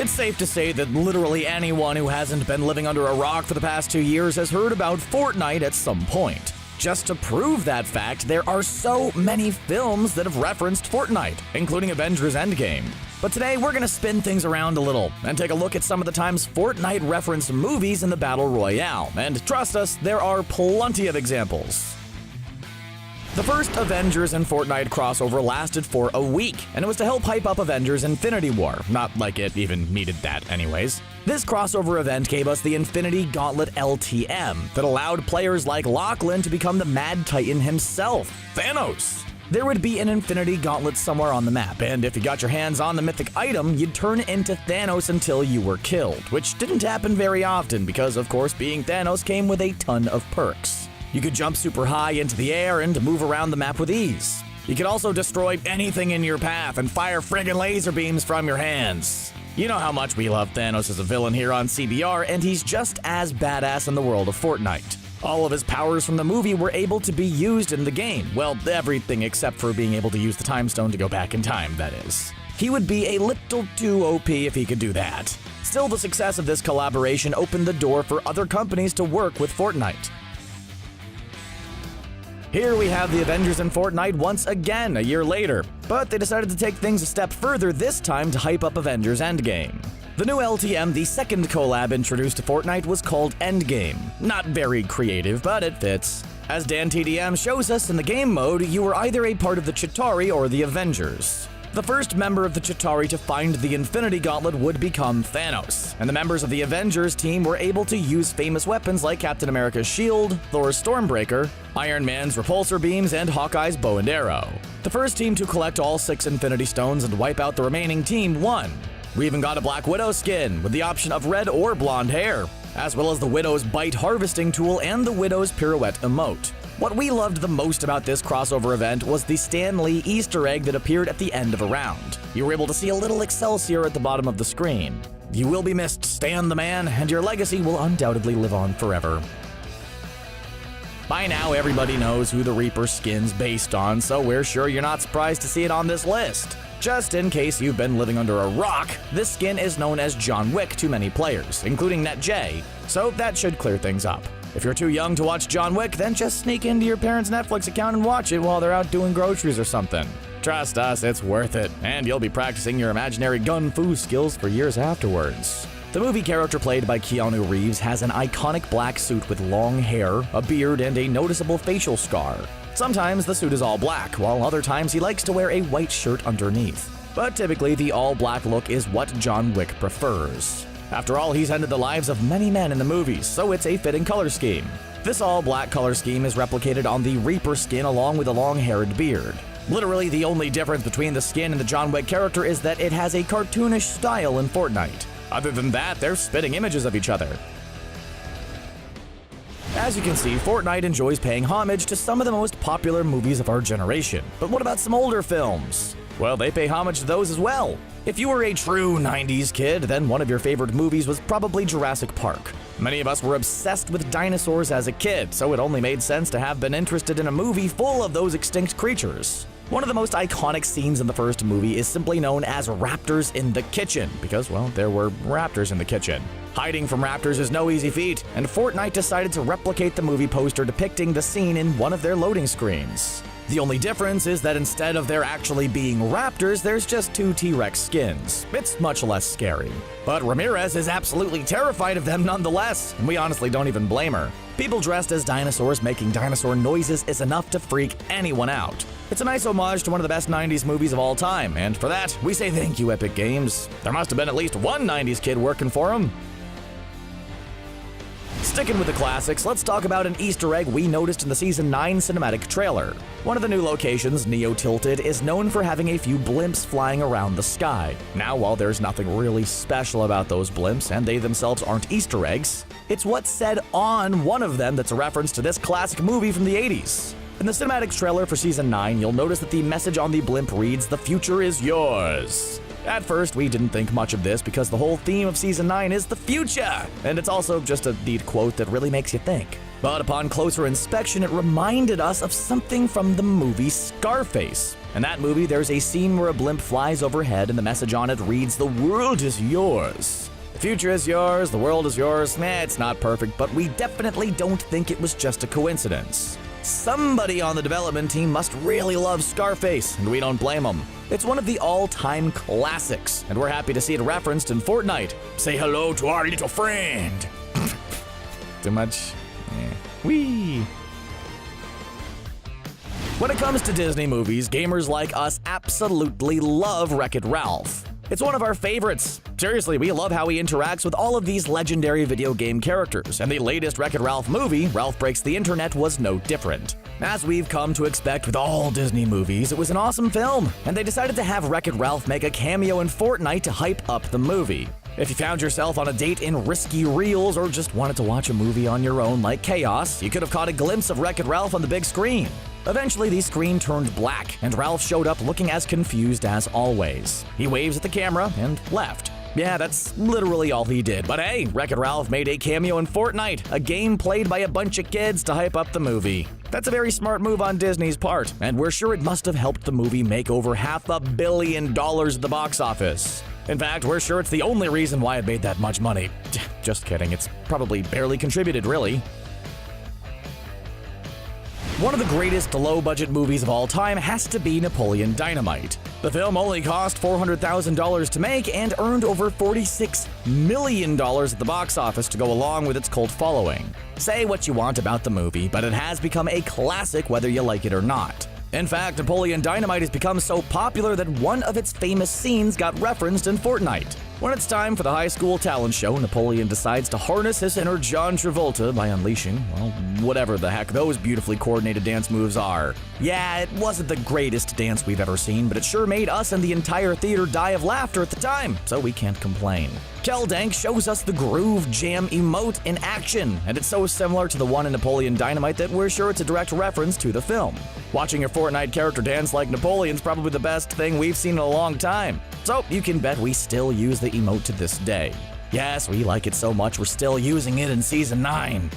It's safe to say that literally anyone who hasn't been living under a rock for the past 2 years has heard about Fortnite at some point. Just to prove that fact, there are so many films that have referenced Fortnite, including Avengers Endgame. But today we're gonna spin things around a little and take a look at some of the times Fortnite referenced movies in the Battle Royale, and trust us, there are plenty of examples. The first Avengers and Fortnite crossover lasted for a week, and it was to help hype up Avengers Infinity War, not like it even needed that anyways. This crossover event gave us the Infinity Gauntlet LTM that allowed players like Lachlan to become the Mad Titan himself, Thanos. There would be an Infinity Gauntlet somewhere on the map, and if you got your hands on the mythic item, you'd turn into Thanos until you were killed, which didn't happen very often because, of course, being Thanos came with a ton of perks. You could jump super high into the air and move around the map with ease. You could also destroy anything in your path and fire friggin' laser beams from your hands. You know how much we love Thanos as a villain here on CBR, and he's just as badass in the world of Fortnite. All of his powers from the movie were able to be used in the game. Well, everything except for being able to use the time stone to go back in time, that is. He would be a little too OP if he could do that. Still, the success of this collaboration opened the door for other companies to work with Fortnite. Here we have the Avengers in Fortnite once again a year later, but they decided to take things a step further this time to hype up Avengers Endgame. The new LTM, the second collab introduced to Fortnite, was called Endgame. Not very creative, but it fits. As Dan TDM shows us, in the game mode, you were either a part of the Chitauri or the Avengers. The first member of the Chitauri to find the Infinity Gauntlet would become Thanos, and the members of the Avengers team were able to use famous weapons like Captain America's shield, Thor's Stormbreaker, Iron Man's repulsor beams, and Hawkeye's bow and arrow. The first team to collect all 6 Infinity Stones and wipe out the remaining team won. We even got a Black Widow skin with the option of red or blonde hair, as well as the Widow's Bite harvesting tool and the Widow's Pirouette emote. What we loved the most about this crossover event was the Stan Lee Easter egg that appeared at the end of a round. You were able to see a little Excelsior at the bottom of the screen. You will be missed, Stan the man, and your legacy will undoubtedly live on forever. By now, everybody knows who the Reaper skin's based on, so we're sure you're not surprised to see it on this list. Just in case you've been living under a rock, this skin is known as John Wick to many players, including NetJ, so that should clear things up. If you're too young to watch John Wick, then just sneak into your parents' Netflix account and watch it while they're out doing groceries or something. Trust us, it's worth it, and you'll be practicing your imaginary gun fu skills for years afterwards. The movie character played by Keanu Reeves has an iconic black suit with long hair, a beard, and a noticeable facial scar. Sometimes the suit is all black, while other times he likes to wear a white shirt underneath. But typically, the all-black look is what John Wick prefers. After all, he's ended the lives of many men in the movies, so it's a fitting color scheme. This all-black color scheme is replicated on the Reaper skin along with a long-haired beard. Literally, the only difference between the skin and the John Wick character is that it has a cartoonish style in Fortnite. Other than that, they're spitting images of each other. As you can see, Fortnite enjoys paying homage to some of the most popular movies of our generation. But what about some older films? Well, they pay homage to those as well. If you were a true 90s kid, then one of your favorite movies was probably Jurassic Park. Many of us were obsessed with dinosaurs as a kid, so it only made sense to have been interested in a movie full of those extinct creatures. One of the most iconic scenes in the first movie is simply known as Raptors in the Kitchen, because, well, there were raptors in the kitchen. Hiding from raptors is no easy feat, and Fortnite decided to replicate the movie poster depicting the scene in one of their loading screens. The only difference is that instead of there actually being raptors, there's just 2 T-Rex skins. It's much less scary. But Ramirez is absolutely terrified of them nonetheless, and we honestly don't even blame her. People dressed as dinosaurs making dinosaur noises is enough to freak anyone out. It's a nice homage to one of the best 90s movies of all time, and for that, we say thank you, Epic Games. There must have been at least one 90s kid working for them. Sticking with the classics, let's talk about an Easter egg we noticed in the Season 9 cinematic trailer. One of the new locations, Neo Tilted, is known for having a few blimps flying around the sky. Now, while there's nothing really special about those blimps, and they themselves aren't Easter eggs, it's what's said on one of them that's a reference to this classic movie from the 80s. In the cinematic trailer for Season 9, you'll notice that the message on the blimp reads, "The future is yours." At first, we didn't think much of this because the whole theme of Season 9 is the future, and it's also just a neat quote that really makes you think. But upon closer inspection, it reminded us of something from the movie Scarface. In that movie, there's a scene where a blimp flies overhead and the message on it reads, "The world is yours." The future is yours, the world is yours. It's not perfect, but we definitely don't think it was just a coincidence. Somebody on the development team must really love Scarface, and we don't blame them. It's one of the all-time classics, and we're happy to see it referenced in Fortnite. Say hello to our little friend. Too much? Whee! When it comes to Disney movies, gamers like us absolutely love Wreck-It Ralph. It's one of our favorites. Seriously, we love how he interacts with all of these legendary video game characters, and the latest Wreck-It Ralph movie, Ralph Breaks the Internet, was no different. As we've come to expect with all Disney movies, it was an awesome film, and they decided to have Wreck-It Ralph make a cameo in Fortnite to hype up the movie. If you found yourself on a date in risky reels or just wanted to watch a movie on your own like Chaos, you could have caught a glimpse of Wreck-It Ralph on the big screen. Eventually, the screen turned black, and Ralph showed up looking as confused as always. He waves at the camera and left. Yeah, that's literally all he did. But hey, Wreck-It Ralph made a cameo in Fortnite, a game played by a bunch of kids to hype up the movie. That's a very smart move on Disney's part, and we're sure it must have helped the movie make over $500 million at the box office. In fact, we're sure it's the only reason why it made that much money. Just kidding, it's probably barely contributed, really. One of the greatest low-budget movies of all time has to be Napoleon Dynamite. The film only cost $400,000 to make and earned over $46 million at the box office to go along with its cult following. Say what you want about the movie, but it has become a classic whether you like it or not. In fact, Napoleon Dynamite has become so popular that one of its famous scenes got referenced in Fortnite. When it's time for the high school talent show, Napoleon decides to harness his inner John Travolta by unleashing, well, whatever the heck those beautifully coordinated dance moves are. Yeah, it wasn't the greatest dance we've ever seen, but it sure made us and the entire theater die of laughter at the time, so we can't complain. Keldank shows us the Groove Jam emote in action, and it's so similar to the one in Napoleon Dynamite that we're sure it's a direct reference to the film. Watching your Fortnite character dance like Napoleon's probably the best thing we've seen in a long time. So you can bet we still use the emote to this day. Yes, we like it so much we're still using it in Season 9.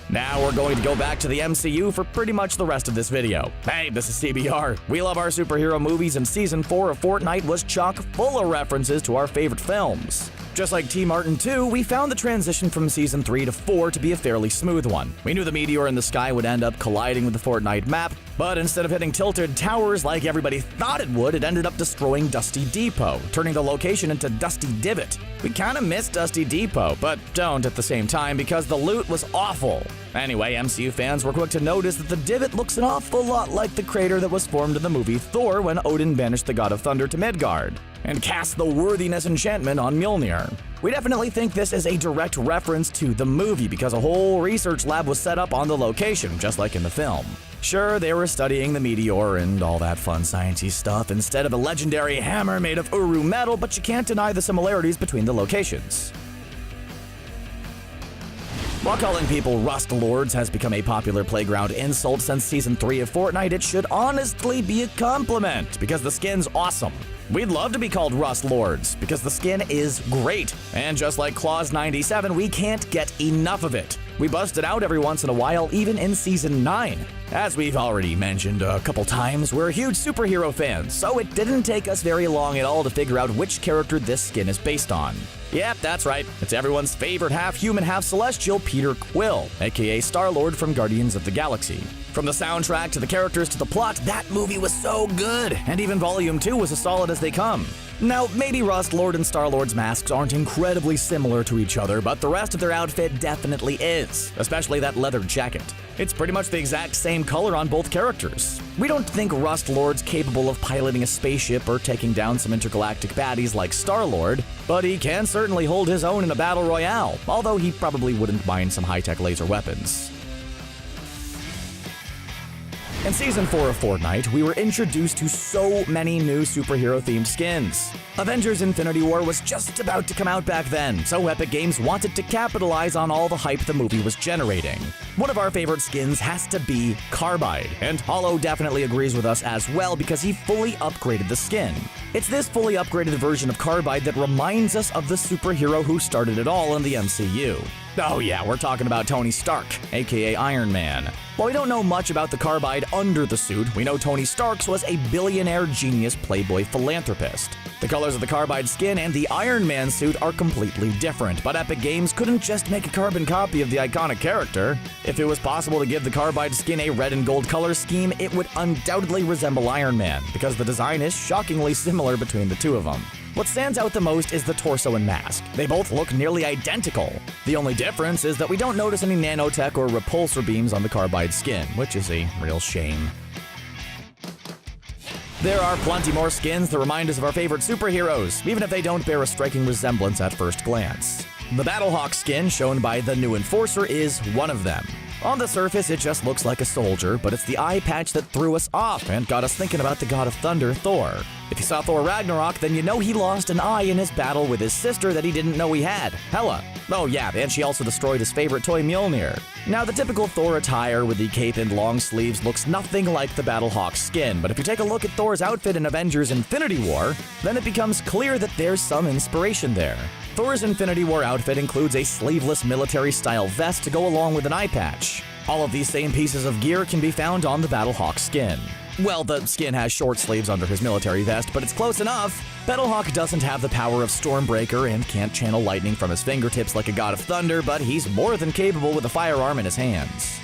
Now we're going to go back to the MCU for pretty much the rest of this video. Hey, this is CBR. We love our superhero movies, and Season 4 of Fortnite was chock full of references to our favorite films. Just like Team Martin 2, we found the transition from Season 3 to 4 to be a fairly smooth one. We knew the meteor in the sky would end up colliding with the Fortnite map, but instead of hitting tilted towers like everybody thought it would, it ended up destroying Dusty Depot, turning the location into Dusty Divot. We kinda missed Dusty Depot, but don't at the same time because the loot was awful. Anyway, MCU fans were quick to notice that the divot looks an awful lot like the crater that was formed in the movie Thor when Odin banished the god of thunder to Midgard and cast the worthiness enchantment on Mjolnir. We definitely think this is a direct reference to the movie because a whole research lab was set up on the location, just like in the film. Sure, they were studying the meteor and all that fun sciencey stuff instead of a legendary hammer made of Uru metal, but you can't deny the similarities between the locations. While calling people Rust Lords has become a popular playground insult since Season 3 of Fortnite, it should honestly be a compliment because the skin's awesome. We'd love to be called Rust Lords because the skin is great, and just like Claus97, we can't get enough of it. We bust it out every once in a while, even in Season 9. As we've already mentioned a couple times, we're huge superhero fans, so it didn't take us very long at all to figure out which character this skin is based on. Yep, that's right. It's everyone's favorite half-human, half-celestial Peter Quill, aka Star-Lord from Guardians of the Galaxy. From the soundtrack to the characters to the plot, that movie was so good, and even Volume 2 was as solid as they come. Now, maybe Rust Lord and Star-Lord's masks aren't incredibly similar to each other, but the rest of their outfit definitely is, especially that leather jacket. It's pretty much the exact same color on both characters. We don't think Rust Lord's capable of piloting a spaceship or taking down some intergalactic baddies like Star-Lord, but he can certainly hold his own in a battle royale, although he probably wouldn't mind some high-tech laser weapons. In Season 4 of Fortnite, we were introduced to so many new superhero-themed skins. Avengers Infinity War was just about to come out back then, so Epic Games wanted to capitalize on all the hype the movie was generating. One of our favorite skins has to be Carbide, and Hollow definitely agrees with us as well because he fully upgraded the skin. It's this fully upgraded version of Carbide that reminds us of the superhero who started it all in the MCU. Oh yeah, we're talking about Tony Stark, aka Iron Man. While we don't know much about the Carbide under the suit, we know Tony Stark was a billionaire genius playboy philanthropist. The colors of the Carbide skin and the Iron Man suit are completely different, but Epic Games couldn't just make a carbon copy of the iconic character. If it was possible to give the Carbide skin a red and gold color scheme, it would undoubtedly resemble Iron Man, because the design is shockingly similar between the two of them. What stands out the most is the torso and mask. They both look nearly identical. The only difference is that we don't notice any nanotech or repulsor beams on the Carbide skin, which is a real shame. There are plenty more skins that remind us of our favorite superheroes, even if they don't bear a striking resemblance at first glance. The Battlehawk skin shown by the new Enforcer is one of them. On the surface, it just looks like a soldier, but it's the eye patch that threw us off and got us thinking about the god of thunder, Thor. If you saw Thor Ragnarok, then you know he lost an eye in his battle with his sister that he didn't know he had, Hela. Oh yeah, and she also destroyed his favorite toy Mjolnir. Now, the typical Thor attire with the cape and long sleeves looks nothing like the Battlehawk skin, but if you take a look at Thor's outfit in Avengers Infinity War, then it becomes clear that there's some inspiration there. Thor's Infinity War outfit includes a sleeveless military-style vest to go along with an eye patch. All of these same pieces of gear can be found on the Battlehawk skin. Well, the skin has short sleeves under his military vest, but it's close enough. Battlehawk doesn't have the power of Stormbreaker and can't channel lightning from his fingertips like a god of thunder, but he's more than capable with a firearm in his hands.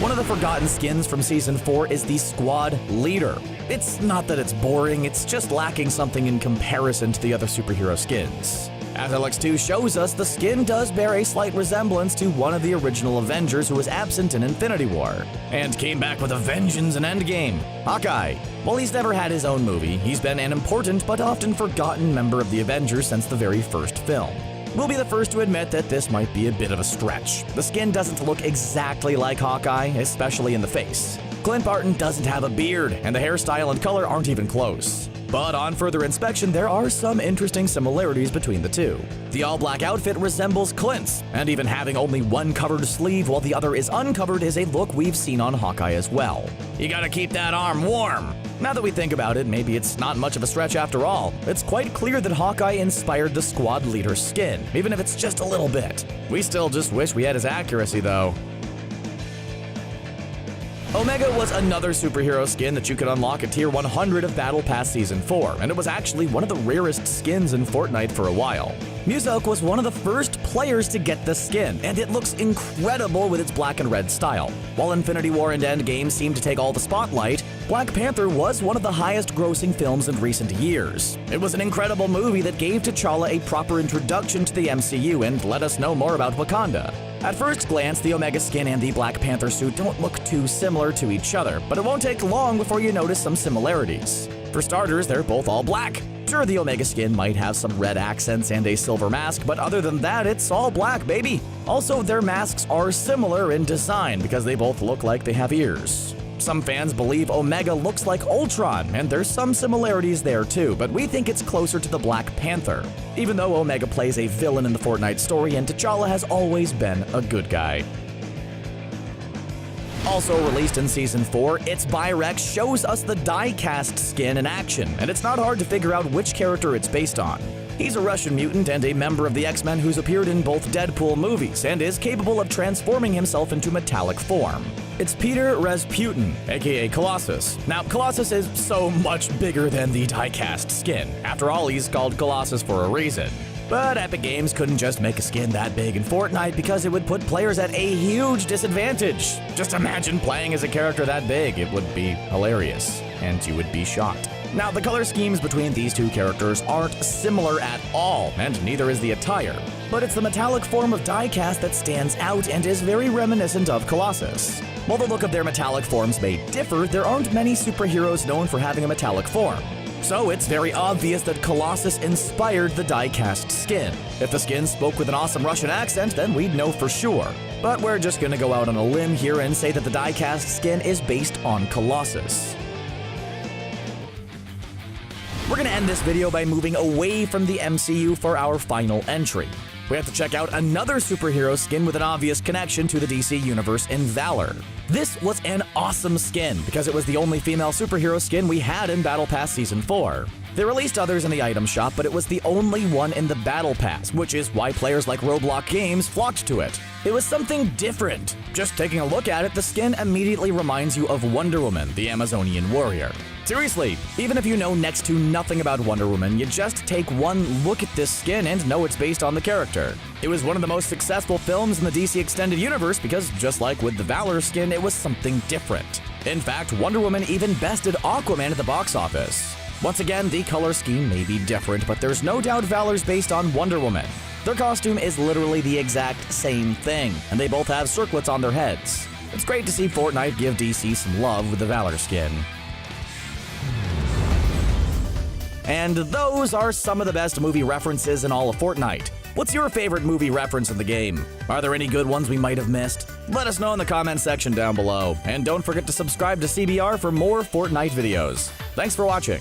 One of the forgotten skins from Season 4 is the Squad Leader. It's not that it's boring, it's just lacking something in comparison to the other superhero skins. As LX2 shows us, the skin does bear a slight resemblance to one of the original Avengers who was absent in Infinity War, and came back with a vengeance in Endgame, Hawkeye. While he's never had his own movie, he's been an important but often forgotten member of the Avengers since the very first film. We'll be the first to admit that this might be a bit of a stretch. The skin doesn't look exactly like Hawkeye, especially in the face. Clint Barton doesn't have a beard, and the hairstyle and color aren't even close. But on further inspection, there are some interesting similarities between the two. The all-black outfit resembles Clint's, and even having only one covered sleeve while the other is uncovered is a look we've seen on Hawkeye as well. You gotta keep that arm warm. Now that we think about it, maybe it's not much of a stretch after all. It's quite clear that Hawkeye inspired the Squad Leader's skin, even if it's just a little bit. We still just wish we had his accuracy, though. Omega was another superhero skin that you could unlock at Tier 100 of Battle Pass Season 4, and it was actually one of the rarest skins in Fortnite for a while. Muselk was one of the first players to get the skin, and it looks incredible with its black and red style. While Infinity War and Endgame seemed to take all the spotlight, Black Panther was one of the highest-grossing films in recent years. It was an incredible movie that gave T'Challa a proper introduction to the MCU and let us know more about Wakanda. At first glance, the Omega skin and the Black Panther suit don't look too similar to each other, but it won't take long before you notice some similarities. For starters, they're both all black. Sure, the Omega skin might have some red accents and a silver mask, but other than that, it's all black, baby. Also, their masks are similar in design because they both look like they have ears. Some fans believe Omega looks like Ultron, and there's some similarities there too, but we think it's closer to the Black Panther, even though Omega plays a villain in the Fortnite story and T'Challa has always been a good guy. Also released in Season 4, its Byrex shows us the die-cast skin in action, and it's not hard to figure out which character it's based on. He's a Russian mutant and a member of the X-Men who's appeared in both Deadpool movies and is capable of transforming himself into metallic form. It's Peter Rasputin, aka Colossus. Now, Colossus is so much bigger than the die-cast skin. After all, he's called Colossus for a reason. But Epic Games couldn't just make a skin that big in Fortnite because it would put players at a huge disadvantage. Just imagine playing as a character that big. It would be hilarious, and you would be shocked. Now, the color schemes between these two characters aren't similar at all, and neither is the attire. But it's the metallic form of die-cast that stands out and is very reminiscent of Colossus. While the look of their metallic forms may differ, there aren't many superheroes known for having a metallic form. So it's very obvious that Colossus inspired the die-cast skin. If the skin spoke with an awesome Russian accent, then we'd know for sure. But we're just gonna go out on a limb here and say that the die-cast skin is based on Colossus. We're gonna end this video by moving away from the MCU for our final entry. We have to check out another superhero skin with an obvious connection to the DC universe in Valor. This was an awesome skin because it was the only female superhero skin we had in Battle Pass Season 4. They released others in the item shop, but it was the only one in the Battle Pass, which is why players like Roblox Games flocked to it. It was something different. Just taking a look at it, the skin immediately reminds you of Wonder Woman, the Amazonian warrior. Seriously, even if you know next to nothing about Wonder Woman, you just take one look at this skin and know it's based on the character. It was one of the most successful films in the DC Extended Universe because, just like with the Valor skin, it was something different. In fact, Wonder Woman even bested Aquaman at the box office. Once again, the color scheme may be different, but there's no doubt Valor's based on Wonder Woman. Their costume is literally the exact same thing, and they both have circlets on their heads. It's great to see Fortnite give DC some love with the Valor skin. And those are some of the best movie references in all of Fortnite. What's your favorite movie reference in the game? Are there any good ones we might have missed? Let us know in the comment section down below. And don't forget to subscribe to CBR for more Fortnite videos. Thanks for watching.